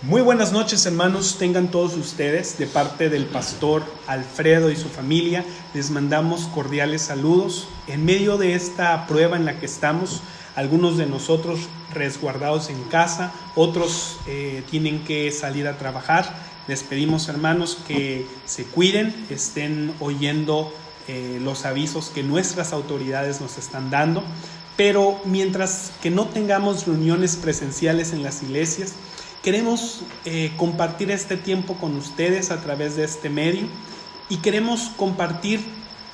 Muy buenas noches, hermanos, tengan todos ustedes. De parte del pastor Alfredo y su familia, les mandamos cordiales saludos. En medio de esta prueba en la que estamos, algunos de nosotros resguardados en casa, otros tienen que salir a trabajar. Les pedimos, hermanos, que se cuiden, estén oyendo los avisos que nuestras autoridades nos están dando. Pero mientras que no tengamos reuniones presenciales en las iglesias, queremos compartir este tiempo con ustedes a través de este medio y queremos compartir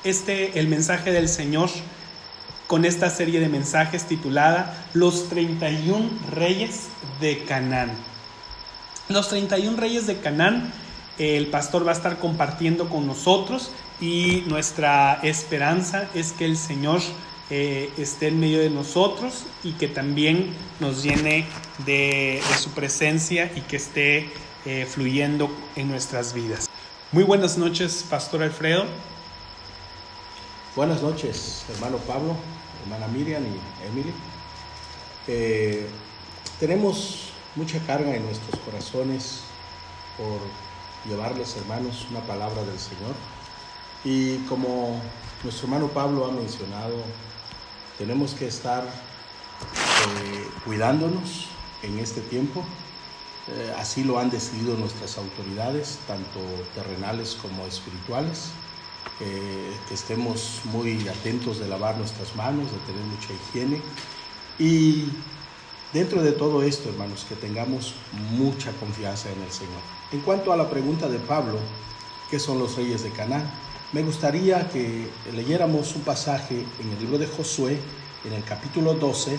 el mensaje del Señor con esta serie de mensajes titulada Los 31 Reyes de Canaán. Los 31 Reyes de Canaán, el pastor va a estar compartiendo con nosotros y nuestra esperanza es que el Señor esté en medio de nosotros y que también nos llene de su presencia y que esté fluyendo en nuestras vidas. Muy buenas noches, Pastor Alfredo. Buenas noches, hermano Pablo, hermana Miriam y Emily. Tenemos mucha carga en nuestros corazones por llevarles, hermanos, una palabra del Señor. Y como nuestro hermano Pablo ha mencionado, tenemos que estar cuidándonos en este tiempo. Así lo han decidido nuestras autoridades, tanto terrenales como espirituales. Que estemos muy atentos de lavar nuestras manos, de tener mucha higiene. Y dentro de todo esto, hermanos, que tengamos mucha confianza en el Señor. En cuanto a la pregunta de Pablo, ¿qué son los reyes de Canaán? Me gustaría que leyéramos un pasaje en el libro de Josué, en el capítulo 12,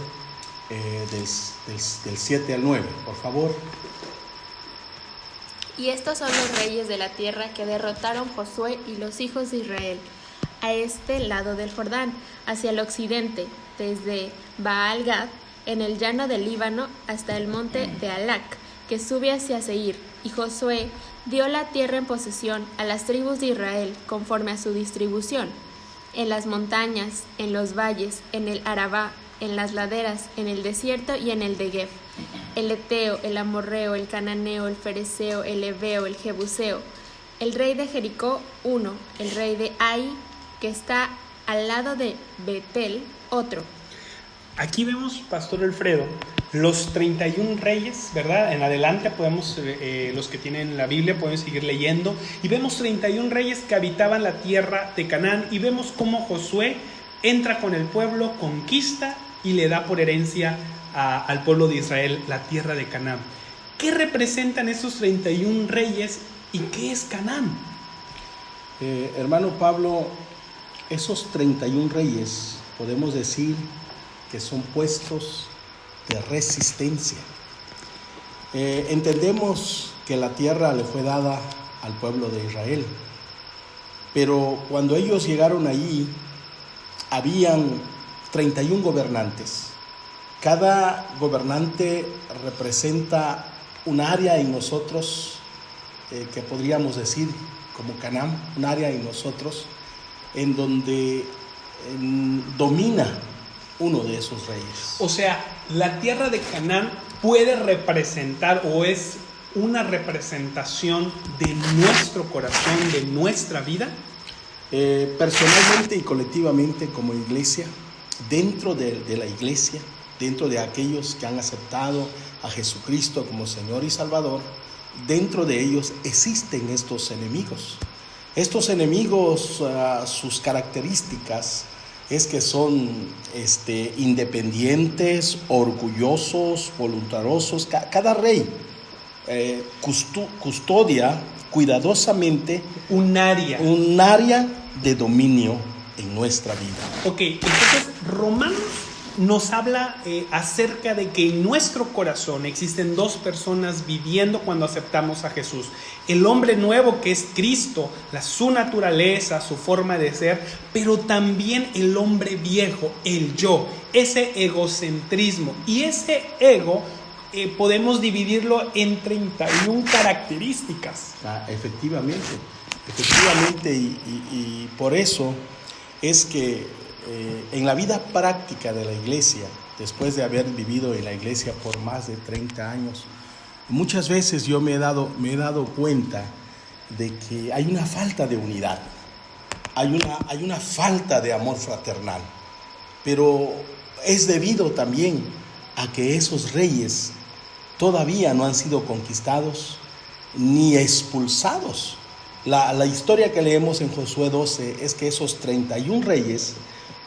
del 7 al 9, por favor. Y estos son los reyes de la tierra que derrotaron Josué y los hijos de Israel, a este lado del Jordán, hacia el occidente, desde Baal-Gad, en el llano del Líbano, hasta el monte de Alac, que sube hacia Seir. Y Josué dio la tierra en posesión a las tribus de Israel conforme a su distribución, en las montañas, en los valles, en el Arabá, en las laderas, en el desierto y en el Negev, el Eteo, el Amorreo, el Cananeo, el Fereceo, el Heveo, el Jebuseo, el rey de Jericó, uno, el rey de Ai, que está al lado de Betel, otro. Aquí vemos, Pastor Alfredo, los 31 reyes, ¿verdad? En adelante podemos, los que tienen la Biblia pueden seguir leyendo, y vemos 31 reyes que habitaban la tierra de Canaán, y vemos cómo Josué entra con el pueblo, conquista y le da por herencia al pueblo de Israel la tierra de Canaán. ¿Qué representan esos 31 reyes y qué es Canaán? Hermano Pablo, esos 31 reyes podemos decir que son puestos de resistencia. Entendemos que la tierra le fue dada al pueblo de Israel, pero cuando ellos llegaron allí, habían 31 gobernantes. Cada gobernante representa un área en nosotros, que podríamos decir como Canaán, un área en nosotros, en donde domina uno de esos reyes. O sea, la tierra de Canaán puede representar o es una representación de nuestro corazón, de nuestra vida. Personalmente y colectivamente como iglesia, dentro de la iglesia, dentro de aquellos que han aceptado a Jesucristo como Señor y Salvador, dentro de ellos existen estos enemigos. Estos enemigos, sus características es que son independientes, orgullosos, voluntariosos. Cada rey custodia cuidadosamente un área de dominio en nuestra vida. Ok, entonces Romanos nos habla acerca de que en nuestro corazón existen dos personas viviendo cuando aceptamos a Jesús. El hombre nuevo, que es Cristo, su naturaleza, su forma de ser, pero también el hombre viejo, el yo, ese egocentrismo. Y ese ego podemos dividirlo en 31 características. Efectivamente, y por eso es que en la vida práctica de la iglesia, después de haber vivido en la iglesia por más de 30 años, Muchas veces yo me he dado cuenta de que hay una falta de unidad, hay una falta de amor fraternal, pero es debido también a que esos reyes todavía no han sido conquistados ni expulsados. La historia que leemos en Josué 12 es que esos 31 reyes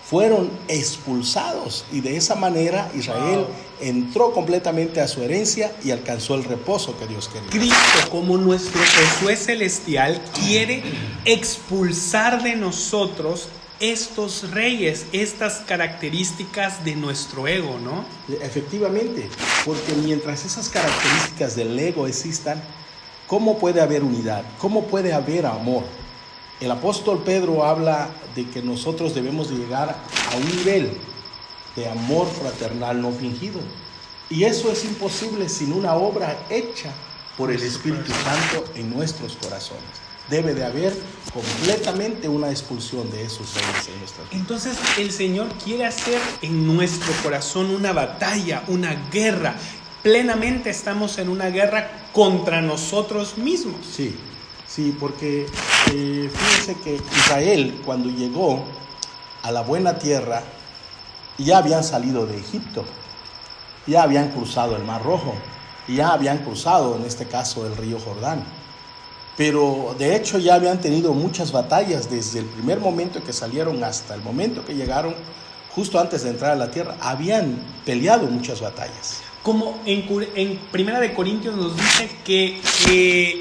fueron expulsados y de esa manera Israel entró completamente a su herencia y alcanzó el reposo que Dios quería. Cristo, como nuestro Josué celestial, quiere expulsar de nosotros estos reyes, estas características de nuestro ego, ¿no? Efectivamente, porque mientras esas características del ego existan, ¿cómo puede haber unidad? ¿Cómo puede haber amor? El apóstol Pedro habla de que nosotros debemos de llegar a un nivel de amor fraternal no fingido. Y eso es imposible sin una obra hecha por el Espíritu Santo en nuestros corazones. Debe de haber completamente una expulsión de esos reyes en nuestras vidas. Entonces el Señor quiere hacer en nuestro corazón una batalla, una guerra. Plenamente estamos en una guerra contra nosotros mismos. Sí, porque fíjense que Israel, cuando llegó a la buena tierra, ya habían salido de Egipto, ya habían cruzado el Mar Rojo, ya habían cruzado, en este caso, el río Jordán. Pero de hecho ya habían tenido muchas batallas desde el primer momento que salieron hasta el momento que llegaron, justo antes de entrar a la tierra, habían peleado muchas batallas. Como en Primera de Corintios nos dice que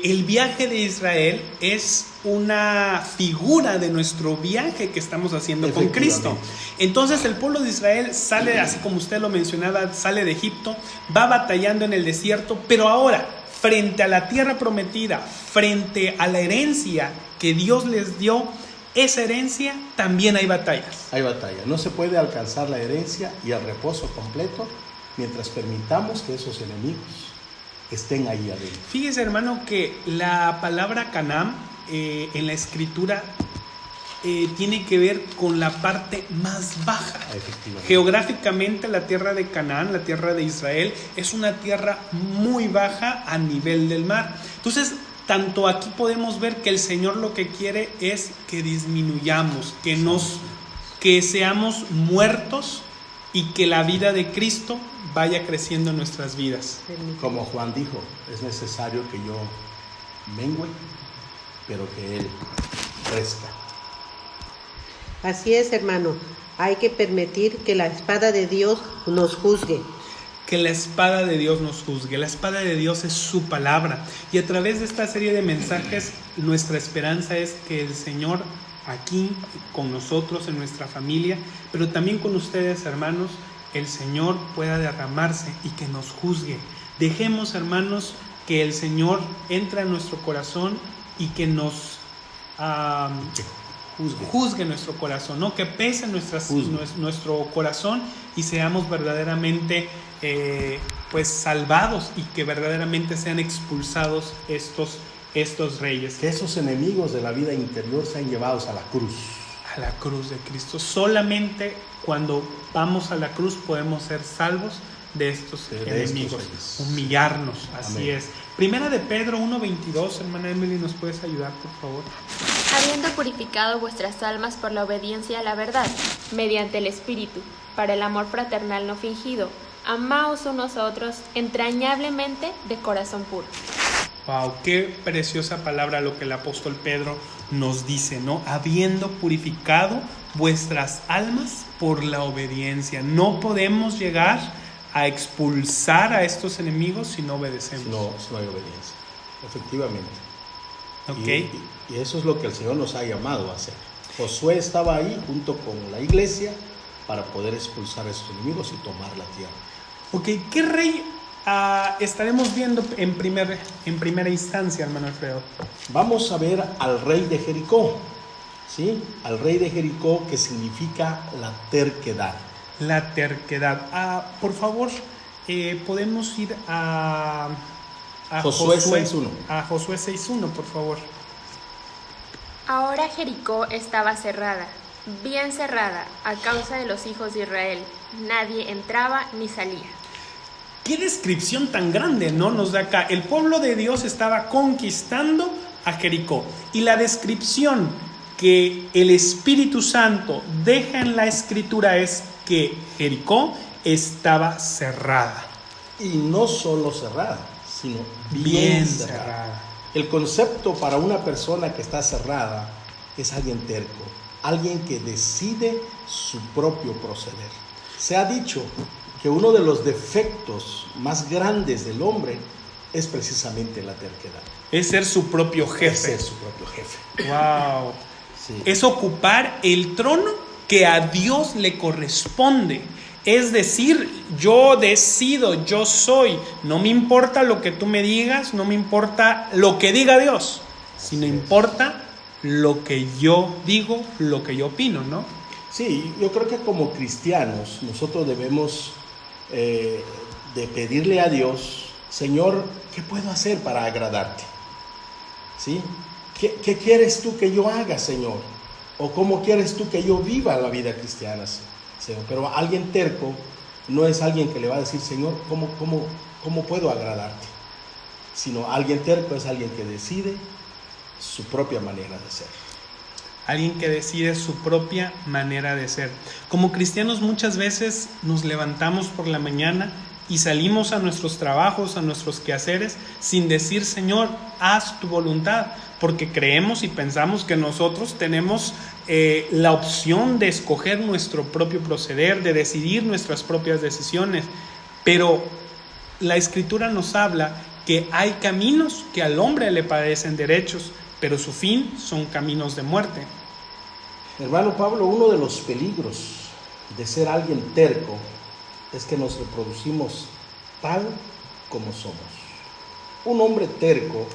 el viaje de Israel es una figura de nuestro viaje que estamos haciendo con Cristo. Entonces el pueblo de Israel sale, así como usted lo mencionaba, sale de Egipto, va batallando en el desierto, pero ahora, frente a la tierra prometida, frente a la herencia que Dios les dio, esa herencia también hay batallas. Hay batalla. No se puede alcanzar la herencia y el reposo completo mientras permitamos que esos enemigos estén ahí adentro. Fíjese, hermano, que la palabra Canaán en la escritura tiene que ver con la parte más baja. Geográficamente la tierra de Canaán, la tierra de Israel, es una tierra muy baja a nivel del mar. Entonces, tanto aquí podemos ver que el Señor lo que quiere es que disminuyamos, que seamos muertos y que la vida de Cristo vaya creciendo en nuestras vidas. Como Juan dijo, es necesario que yo mengüe, pero que Él crezca. Así es, hermano. Hay que permitir que la espada de Dios nos juzgue. Que la espada de Dios nos juzgue. La espada de Dios es su palabra. Y a través de esta serie de mensajes, nuestra esperanza es que el Señor aquí, con nosotros, en nuestra familia, pero también con ustedes, hermanos, el Señor pueda derramarse y que nos juzgue. Dejemos, hermanos, que el Señor entre a nuestro corazón y que nos juzgue nuestro corazón, ¿no? Que pese nuestro corazón y seamos verdaderamente pues salvados y que verdaderamente sean expulsados estos reyes. Que esos enemigos de la vida interior sean llevados a la cruz. A la cruz de Cristo. Solamente cuando vamos a la cruz podemos ser salvos de estos enemigos. Humillarnos, así Amén. Es. Primera de Pedro 1:22, hermana Emily, ¿nos puedes ayudar, por favor? Habiendo purificado vuestras almas por la obediencia a la verdad, mediante el Espíritu, para el amor fraternal no fingido, amaos unos a otros entrañablemente de corazón puro. Wow, qué preciosa palabra lo que el apóstol Pedro nos dice, ¿no? Habiendo purificado vuestras almas por la obediencia. No podemos llegar a expulsar a estos enemigos si no obedecemos. Si no hay obediencia, efectivamente. Okay. Y eso es lo que el Señor nos ha llamado a hacer. Josué estaba ahí junto con la iglesia para poder expulsar a esos enemigos y tomar la tierra. Ok, ¿qué rey estaremos viendo en primera instancia, hermano Alfredo? Vamos a ver al rey de Jericó, ¿sí? Al rey de Jericó, que significa la terquedad. La terquedad. Por favor, podemos ir a Josué 6:1. A Josué 6:1, por favor. Ahora Jericó estaba cerrada, bien cerrada, a causa de los hijos de Israel. Nadie entraba ni salía. qué descripción tan grande, ¿no? Nos da acá. El pueblo de Dios estaba conquistando a Jericó. Y la descripción que el Espíritu Santo deja en la Escritura es que Jericó estaba cerrada. Y no solo cerrada, sino Bien cerrada. cerrada. El concepto para una persona que está cerrada es alguien terco, alguien que decide su propio proceder. Se ha dicho que uno de los defectos más grandes del hombre es precisamente la terquedad. Es ser su propio Es jefe. ser su propio jefe. Wow. Sí. Es ocupar el trono que a Dios le corresponde. Es decir, yo decido, yo soy. No me importa lo que tú me digas, no me importa lo que diga Dios, sino importa lo que yo digo, lo que yo opino, ¿no? Sí, yo creo que como cristianos nosotros debemos de pedirle a Dios, Señor, ¿qué puedo hacer para agradarte? ¿Sí? ¿Qué quieres tú que yo haga, Señor? ¿O cómo quieres tú que yo viva la vida cristiana, Señor? Pero alguien terco no es alguien que le va a decir, Señor, ¿cómo puedo agradarte? Sino alguien terco es alguien que decide su propia manera de ser. Alguien que decide su propia manera de ser. Como cristianos muchas veces nos levantamos por la mañana y salimos a nuestros trabajos, a nuestros quehaceres, sin decir, Señor, haz tu voluntad, porque creemos y pensamos que nosotros tenemos la opción de escoger nuestro propio proceder, de decidir nuestras propias decisiones. Pero la Escritura nos habla que hay caminos que al hombre le parecen derechos, pero su fin son caminos de muerte. Hermano Pablo, uno de los peligros de ser alguien terco es que nos reproducimos tal como somos. Un hombre terco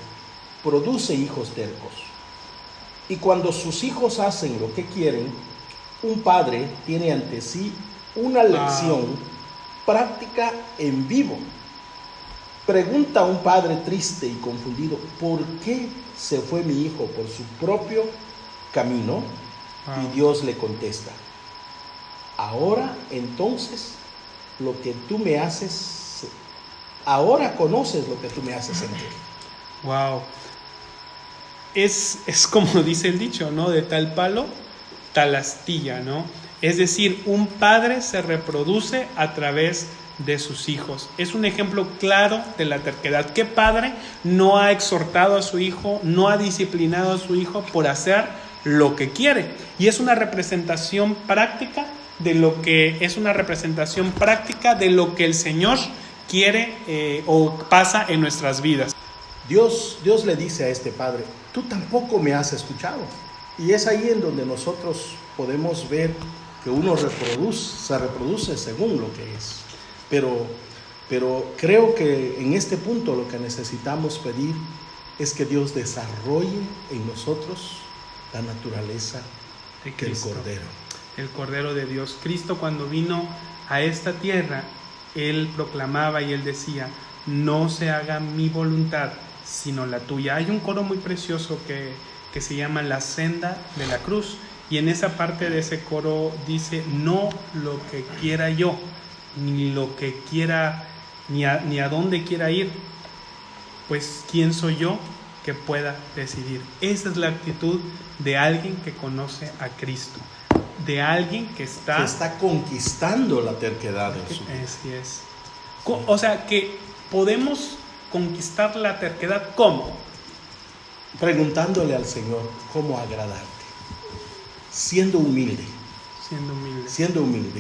produce hijos tercos. Y cuando sus hijos hacen lo que quieren, un padre tiene ante sí una lección práctica en vivo. Pregunta a un padre triste y confundido, ¿por qué se fue mi hijo por su propio camino? Y Dios le contesta, ahora entonces lo que tú me haces, ahora conoces lo que tú me haces sentir. Wow. Es como dice el dicho, ¿no? De tal palo, tal astilla, ¿no? Es decir, un padre se reproduce a través de sus hijos. Es un ejemplo claro de la terquedad. ¿Qué padre no ha exhortado a su hijo, no ha disciplinado a su hijo por hacer lo que quiere? Y es una representación práctica de lo que el Señor quiere o pasa en nuestras vidas. Dios le dice a este padre, tú tampoco me has escuchado. Y es ahí en donde nosotros podemos ver que uno se reproduce según lo que es. Pero creo que en este punto lo que necesitamos pedir es que Dios desarrolle en nosotros la naturaleza del Cordero. El Cordero de Dios. Cristo, cuando vino a esta tierra, Él proclamaba y Él decía, no se haga mi voluntad, sino la tuya. Hay un coro muy precioso que se llama La Senda de la Cruz, y en esa parte de ese coro dice, no lo que quiera yo, ni lo que quiera, ni a dónde quiera ir, pues ¿quién soy yo que pueda decidir? Esa es la actitud de alguien que conoce a Cristo, de alguien que está conquistando la terquedad en su vida. Así es. O sea, que podemos conquistar la terquedad, ¿cómo? Preguntándole al Señor cómo agradarte, siendo humilde,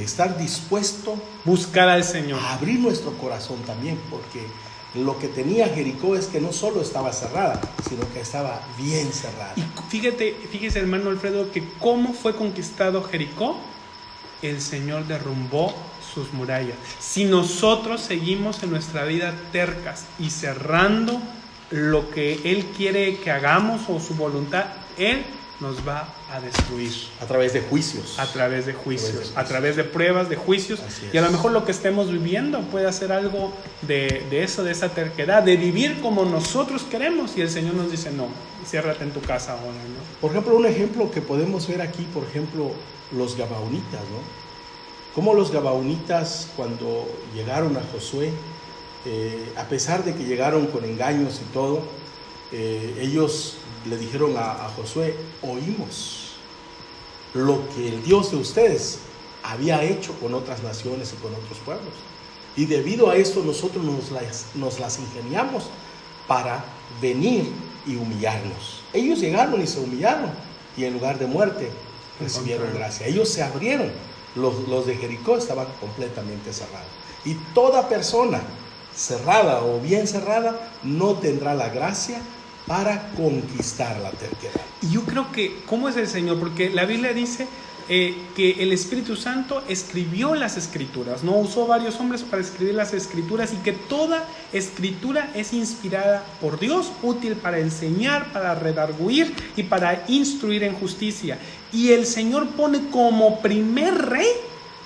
estar dispuesto buscar al Señor, a abrir nuestro corazón también, porque lo que tenía Jericó es que no solo estaba cerrada, sino que estaba bien cerrada. Y fíjese, hermano Alfredo, que cómo fue conquistado Jericó. El Señor derrumbó sus murallas. Si nosotros seguimos en nuestra vida tercas y cerrando lo que Él quiere que hagamos o su voluntad, Él nos va a destruir. A través de juicios. A través de pruebas, de juicios. Y a lo mejor lo que estemos viviendo puede ser algo de esa terquedad, de vivir como nosotros queremos. Y el Señor nos dice, no, ciérrate en tu casa ahora, ¿no? Por ejemplo, un ejemplo que podemos ver aquí, por ejemplo, los gabaonitas, ¿no? Cómo los gabaonitas, cuando llegaron a Josué, A pesar de que llegaron con engaños y todo, ellos le dijeron a Josué: oímos lo que el Dios de ustedes había hecho con otras naciones y con otros pueblos, y debido a esto nosotros nos las ingeniamos para venir y humillarnos. Ellos llegaron y se humillaron, y en lugar de muerte recibieron gracia. Ellos se abrieron. Los de Jericó estaban completamente cerrados, y toda persona cerrada o bien cerrada no tendrá la gracia para conquistar la terquedad. Y yo creo que, ¿cómo es el Señor? Porque la Biblia dice que el Espíritu Santo escribió las Escrituras, ¿no? Usó varios hombres para escribir las Escrituras, y que toda Escritura es inspirada por Dios, útil para enseñar, para redarguir y para instruir en justicia. Y el Señor pone como primer rey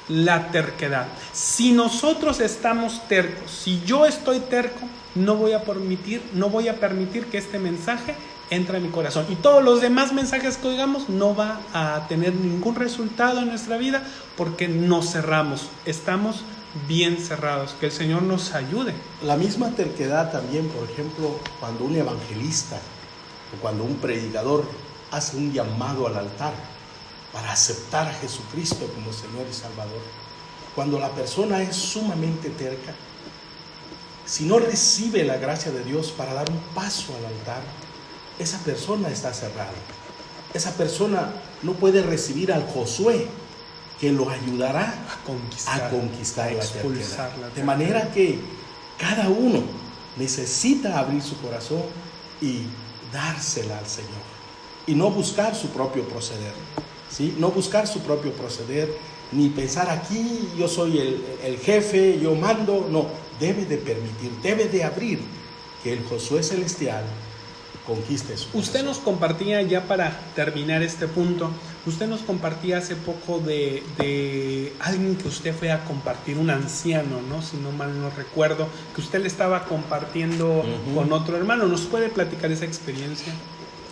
la terquedad. Si nosotros estamos tercos, si yo estoy terco, no voy a permitir que este mensaje entre en mi corazón, y todos los demás mensajes que oigamos no va a tener ningún resultado en nuestra vida, porque nos cerramos, estamos bien cerrados. Que el Señor nos ayude. La misma terquedad también, por ejemplo, cuando un evangelista o cuando un predicador hace un llamado al altar para aceptar a Jesucristo como Señor y Salvador, cuando la persona es sumamente terca, si no recibe la gracia de Dios para dar un paso al altar, esa persona está cerrada. Esa persona no puede recibir al Josué que lo ayudará a conquistar la terquedad. De manera que cada uno necesita abrir su corazón y dársela al Señor, y no buscar su propio proceder, ¿sí? No buscar su propio proceder, ni pensar: aquí yo soy el jefe, yo mando. No, debe de permitir, debe de abrir que el Josué celestial conquiste su corazón. Usted nos compartía, ya para terminar este punto, usted nos compartía hace poco de alguien que usted fue a compartir, un anciano, ¿no? Si no mal no recuerdo, que usted le estaba compartiendo con otro hermano. ¿Nos puede platicar esa experiencia?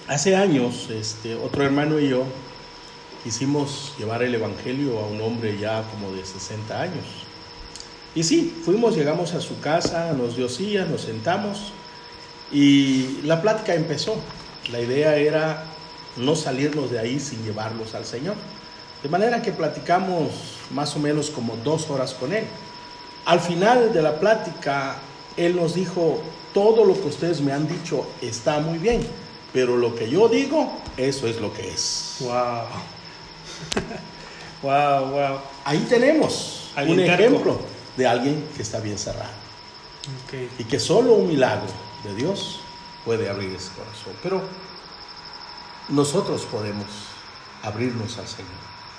Hace años, otro hermano y yo quisimos llevar el evangelio a un hombre ya como de 60 años. Y sí, llegamos a su casa, nos dio sillas, nos sentamos y la plática empezó. La idea era no salirnos de ahí sin llevarlos al Señor. De manera que platicamos más o menos como 2 horas con él. Al final de la plática, él nos dijo: todo lo que ustedes me han dicho está muy bien, pero lo que yo digo, eso es lo que es. Wow. Wow. Ahí tenemos un ejemplo de alguien que está bien cerrado. Okay. Y que solo un milagro de Dios puede abrir ese corazón. Pero nosotros podemos abrirnos al Señor.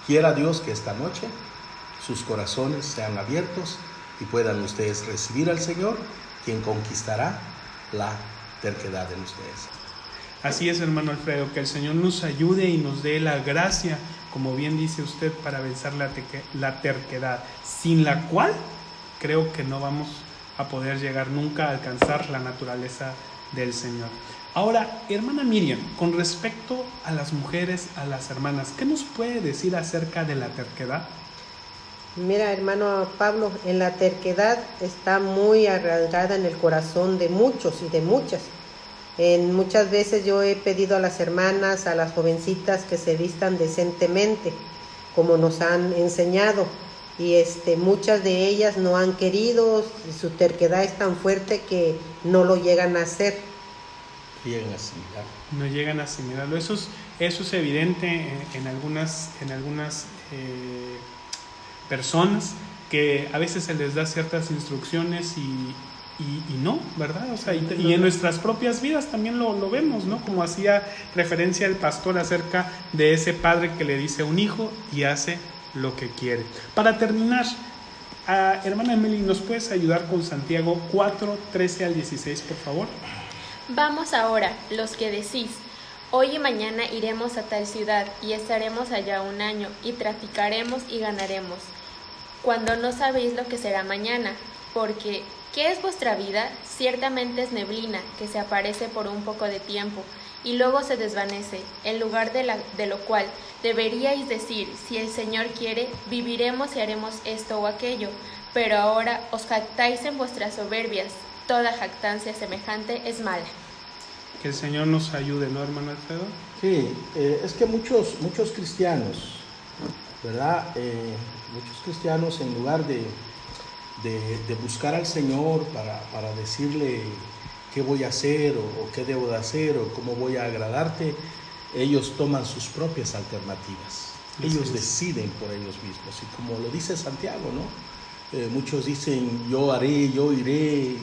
Quiera Dios que esta noche sus corazones sean abiertos y puedan ustedes recibir al Señor, quien conquistará la terquedad en ustedes. Así es, hermano Alfredo, que el Señor nos ayude y nos dé la gracia, como bien dice usted, para vencer la terquedad, sin la cual creo que no vamos a poder llegar nunca a alcanzar la naturaleza del Señor. Ahora, hermana Miriam, con respecto a las mujeres, a las hermanas, ¿qué nos puede decir acerca de la terquedad? Mira, hermano Pablo, en la terquedad está muy arraigada en el corazón de muchos y de muchas. Muchas veces yo he pedido a las hermanas, a las jovencitas, que se vistan decentemente, como nos han enseñado, y muchas de ellas no han querido, su terquedad es tan fuerte que no lo llegan a hacer. No llegan a asimilarlo. Eso es evidente en algunas personas, que a veces se les da ciertas instrucciones y no, ¿verdad? O sea, y en nuestras propias vidas también lo vemos, ¿no? Como hacía referencia el pastor acerca de ese padre que le dice a un hijo y hace lo que quiere. Para terminar, hermana Emily, ¿nos puedes ayudar con Santiago 4, 13 al 16, por favor? Vamos ahora, los que decís: hoy y mañana iremos a tal ciudad y estaremos allá un año y traficaremos y ganaremos, cuando no sabéis lo que será mañana, porque ¿qué es vuestra vida? Ciertamente es neblina que se aparece por un poco de tiempo y luego se desvanece, en lugar de lo cual deberíais decir: si el Señor quiere, viviremos y haremos esto o aquello. pero ahora os jactáis en vuestras soberbias. Toda jactancia semejante es mala. Que el Señor nos ayude, ¿no, hermano Alfredo? Sí, es que muchos cristianos, ¿verdad? Muchos cristianos, en lugar de buscar al Señor para decirle qué voy a hacer o qué debo de hacer o cómo voy a agradarte, ellos toman sus propias alternativas. Ellos deciden por ellos mismos. Y como lo dice Santiago, ¿no? Muchos dicen, yo haré, yo iré,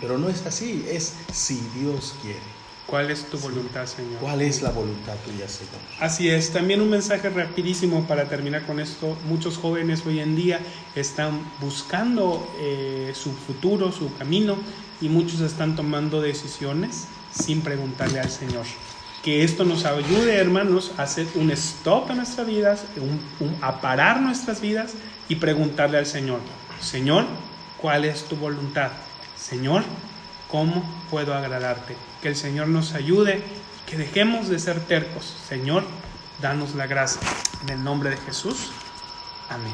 pero no es así, es si Dios quiere. ¿Cuál es tu voluntad, Señor? ¿Cuál es la voluntad tuya, Señor? Así es. También un mensaje rapidísimo para terminar con esto. Muchos jóvenes hoy en día están buscando su futuro, su camino, y muchos están tomando decisiones sin preguntarle al Señor. Que esto nos ayude, hermanos, a hacer un stop en nuestras vidas, a parar nuestras vidas y preguntarle al Señor: Señor, ¿cuál es tu voluntad? Señor, ¿cómo puedo agradarte? Que el Señor nos ayude, que dejemos de ser tercos. Señor, danos la gracia. En el nombre de Jesús. Amén.